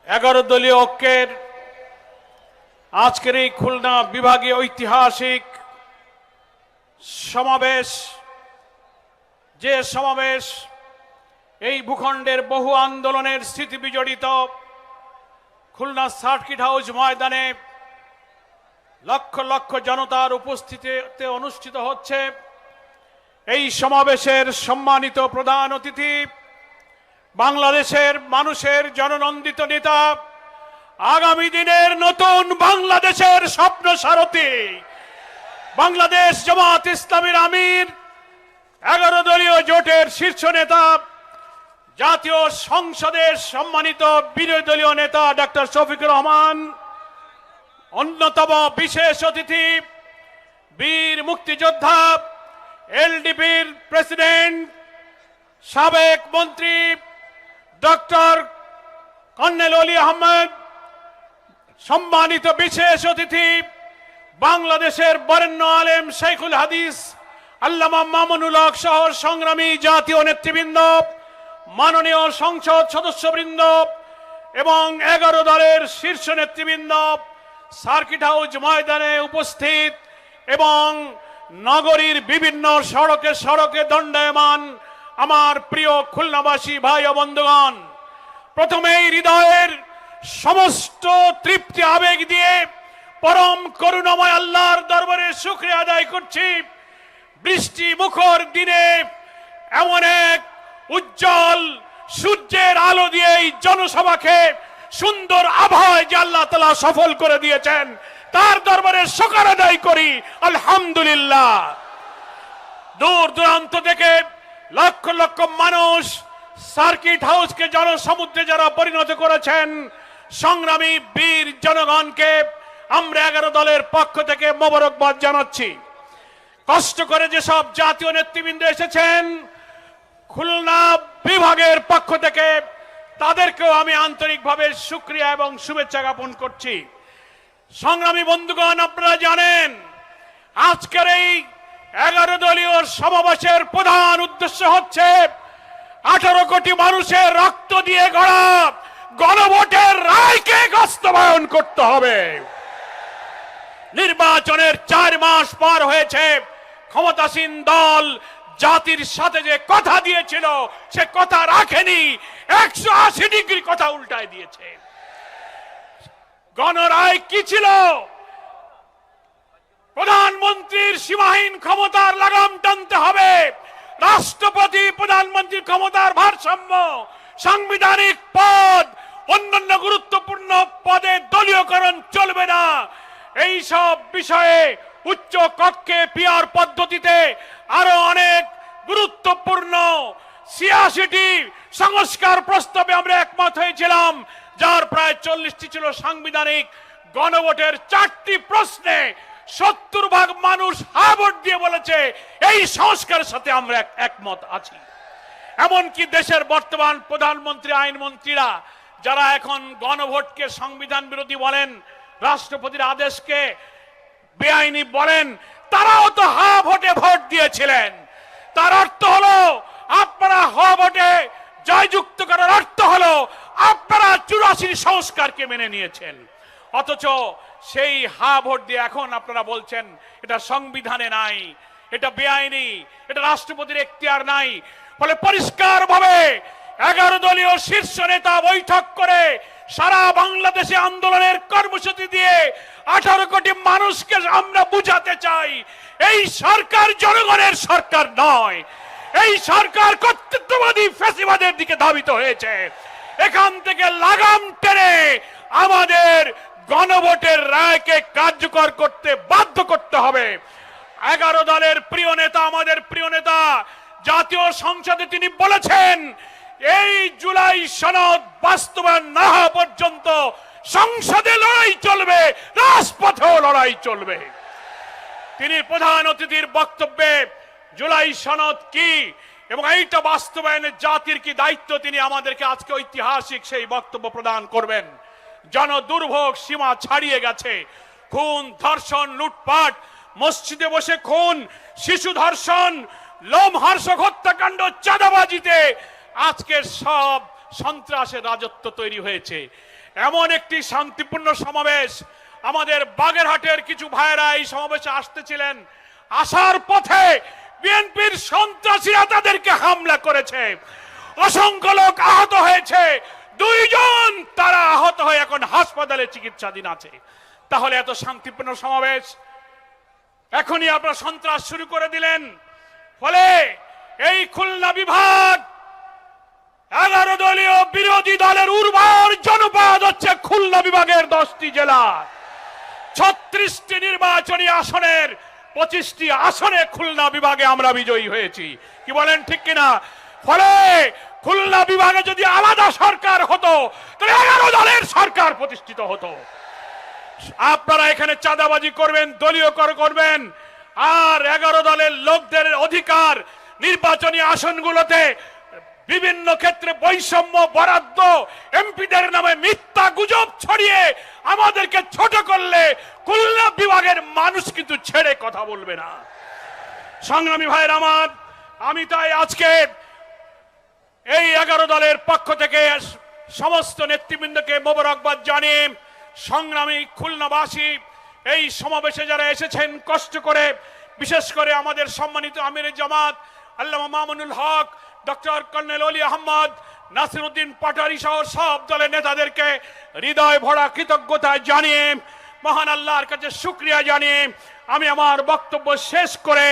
11 দলীয় ঐক্যের আজকের এই খুলনা বিভাগীয় ঐতিহাসিক সমাবেশ, যে সমাবেশ এই ভূখণ্ডের বহু আন্দোলনের স্মৃতি বিজড়িত খুলনা সার্কিট হাউস ময়দানে লক্ষ লক্ষ জনতার উপস্থিতিতে অনুষ্ঠিত হচ্ছে। এই সমাবেশের সম্মানিত প্রধান অতিথি বাংলাদেশের মানুষের জননন্দিত নেতা, আগামী দিনের নতুন বাংলাদেশের স্বপ্ন সারথী, বাংলাদেশ জামাত ইসলামীর আমির, 11 দলীয় জোটের শীর্ষ নেতা, জাতীয় সংসদের সম্মানিত বিরোধী দলীয় নেতা ডক্টর শফিকুর রহমান, অন্যতম বিশেষ অতিথি বীর মুক্তিযোদ্ধা, এলডিপির প্রেসিডেন্ট, সাবেক মন্ত্রী ডক্টর কর্নেল অলি আহমেদ, সম্মানিত বিশেষ অতিথি বাংলাদেশের বরেণ্য আলেম শেখুল হাদিস আল্লামা মামুনুল হক সহ সংগ্রামী জাতীয় নেতৃবৃন্দ, মাননীয় সংসদ সদস্যবৃন্দ এবং 11 দলের শীর্ষ নেতৃবৃন্দ সার্কিট হাউস ময়দানে উপস্থিত এবং নগরীর বিভিন্ন সড়কে সড়কে দণ্ডায়মান আমার প্রিয় খুলনাবাসী ভাই ও বন্ধুগণ, প্রথমেই হৃদয়ের সমস্ত তৃপ্তি আবেগ দিয়ে পরম করুণাময় আল্লাহর দরবারে শুকরিয়া আদায় করছি। বৃষ্টি মুখর দিনে এমন এক উজ্জ্বল সূর্যের আলো দিয়ে এই জনসভাকে সুন্দর আবহাওয়ায় যে আল্লাহ তাআলা সফল করে দিয়েছেন, তার দরবারে শুকর আদায় করি আলহামদুলিল্লাহ। দূর দূরান্ত থেকে লক্ষ লক্ষ মানুষ সার্কিট হাউসকে জনসমুদ্রে যারা পরিণত করেছেন, সংগ্রামী বীর জনগণকে আমরা 11 দলের পক্ষ থেকে মোবারকবাদ জানাচ্ছি। কষ্ট করে যেসব জাতীয় নেতৃবৃন্দ এসেছেন খুলনা বিভাগের পক্ষ থেকে, তাদেরকেও আমি আন্তরিকভাবে শুকরিয়া এবং শুভেচ্ছা জ্ঞাপন করছি। সংগ্রামী বন্ধুগণ, আপনারা জানেন আজকের এই 11 দলীয় সমাবেশের প্রধান উদ্দেশ্য হচ্ছে 18 কোটি মানুষের রক্ত দিয়ে গড়া গণভোটের রায়কে বাস্তবায়ন করতে হবে। নির্বাচনের 4 মাস পার হয়েছে, ক্ষমতাসীন দল জাতির সাথে যে কথা দিয়েছিল সে কথা রাখেনি, 180 ডিগ্রি কথা উল্টায় দিয়েছে। গণরায় কি ছিল? প্রধানমন্ত্রীর সীমাহীন ক্ষমতার লাগাম টানতে হবে, রাষ্ট্রপতি প্রধানমন্ত্রীর ক্ষমতার ভারসাম্য, সাংবিধানিক পদ, অন্যান্য গুরুত্বপূর্ণ পদে দলীয়করণ চলবে না। এই সব বিষয়ে উচ্চ কক্ষে পিআর পদ্ধতিতে আরো অনেক গুরুত্বপূর্ণ 86টি সংস্কার প্রস্তাবে আমরা একমত হয়েছিলাম, যার প্রায় 40টি ছিল সাংবিধানিক। গণভোটের 4টি প্রশ্নে 70% মানুষ হ্যাঁ ভোট দিয়ে বলেছে এই সংস্কারের সাথে আমরা একমত আছি। এমনকি দেশের বর্তমান প্রধানমন্ত্রী, আইনমন্ত্রীরা যারা এখন গণভোটকে সংবিধান বিরোধী বলেন, রাষ্ট্রপতির আদেশকে বেআইনি বলেন, তারাও তো হ্যাঁ ভোটে ভোট দিয়েছিলেন। তার অর্থ হলো আপনারা হ্যাঁ ভোটে জয়যুক্ত করার অর্থ হলো আপনারা 84 সংস্কারকে মেনে নিয়েছেন। অথচ সেই হ্যাঁ ভোট দিয়ে এখন আপনারা বলছেন এটা সংবিধানে নাই, এটা বেআইনি, এটা রাষ্ট্রপতির এখতিয়ার নাই। ফলে পরিষ্কার ভাবে 11 দলীয় শীর্ষ নেতা বৈঠক করে সারা বাংলাদেশে আন্দোলনের কর্মসূচি দিয়ে 18 কোটি মানুষকে আমরা বুঝাতে চাই এই সরকার জনগণের সরকার নয়, এই সরকার কর্তৃত্ববাদী ফ্যাসিবাদের দিকে ধাবিত হয়েছে। এখান থেকে লাগাম টেনে আমাদের গণভোটের রায়কে কার্যকর করতে বাধ্য করতে হবে। 11 দলের প্রিয় নেতা, আমাদের প্রিয় নেতা জাতীয় সংসদে তিনি বলেছেন এই জুলাই সনদ বাস্তবায়ন না হওয়া পর্যন্ত সংসদে লড়াই চলবে, রাজপথেও লড়াই চলবে। তিনি প্রধান অতিথির বক্তব্যে জুলাই সনদ কি এবং এইটা বাস্তবায়নের জাতির কি দায়িত্ব, তিনি আমাদেরকে আজকে ঐতিহাসিক সেই বক্তব্য প্রদান করবেন। জনদুর্ভোগ সীমা ছাড়িয়ে গেছে, খুন, ধর্ষণ, লুটপাট, মসজিদে বসে খুন, শিশু ধর্ষণ, লোমহর্ষক হত্যাকাণ্ড, চাঁদাবাজিতে আজকের সব সন্ত্রাসের রাজত্ব তৈরি হয়েছে। এমন একটি শান্তিপূর্ণ সমাবেশ, আমাদের বাগেরহাটের কিছু ভাইয়েরা এই সমাবেশে আসতেছিলেন, আসার পথে বিএনপির সন্ত্রাসীরা তাদেরকে হামলা করেছে, অসংখ্য লোক আহত হয়েছে, 2 জন তারা আহত হয়ে এখন হাসপাতালে চিকিৎসাধীন আছে। তাহলে এত শান্তিপূর্ণ সমাবেশ, এখনই আপনারা সন্ত্রাস শুরু করে দিলেন। ফলে এই খুলনা বিভাগ 11 দলীয় বিরোধী দলের উর্বর জনপদ হচ্ছে খুলনা বিভাগের 10টি জেলা, 36টি নির্বাচনী আসনের 25টি আসনে খুলনা বিভাগে আমরা বিজয়ী হয়েছি। কি বলেন ঠিক কিনা? ফলে খুলনা বিভাগে যদি আলাদা সরকার হতো তাহলে 11 দলের সরকার প্রতিষ্ঠিত হতো। আপনারা এখানে চাঁদাবাজি করবেন, দলীয় কর করবেন, আর 11 দলের লোকদের অধিকার নির্বাচনী আসনগুলোতে বিভিন্ন ক্ষেত্রে বৈষম্য, বরাদ্দ, এমপিদের নামে মিথ্যা গুজব ছড়িয়ে আমাদেরকে ছোট করলে খুলনা বিভাগের মানুষ কিন্তু ছেড়ে কথা বলবে না। সংগ্রামী ভাইয়ের আমার, আমি তাই আজকে এই 11 দলের পক্ষ থেকে সমস্ত নেতৃবৃন্দকে মোবারকবাদ জানিয়ে, সংগ্রামী খুলনাবাসী এই সমাবেশে যারা এসেছেন কষ্ট করে, বিশেষ করে আমাদের সম্মানিত আমির জামাত আল্লামা মামুনুল হক, ডক্টর কর্নেল অলি আহমদ, নাসিরউদ্দিন পাটোয়ারি সহ সব দলের নেতাদেরকে হৃদয় ভরা কৃতজ্ঞতা জানিয়ে, মহান আল্লাহর কাছে শুকরিয়া জানিয়ে আমি আমার বক্তব্য শেষ করে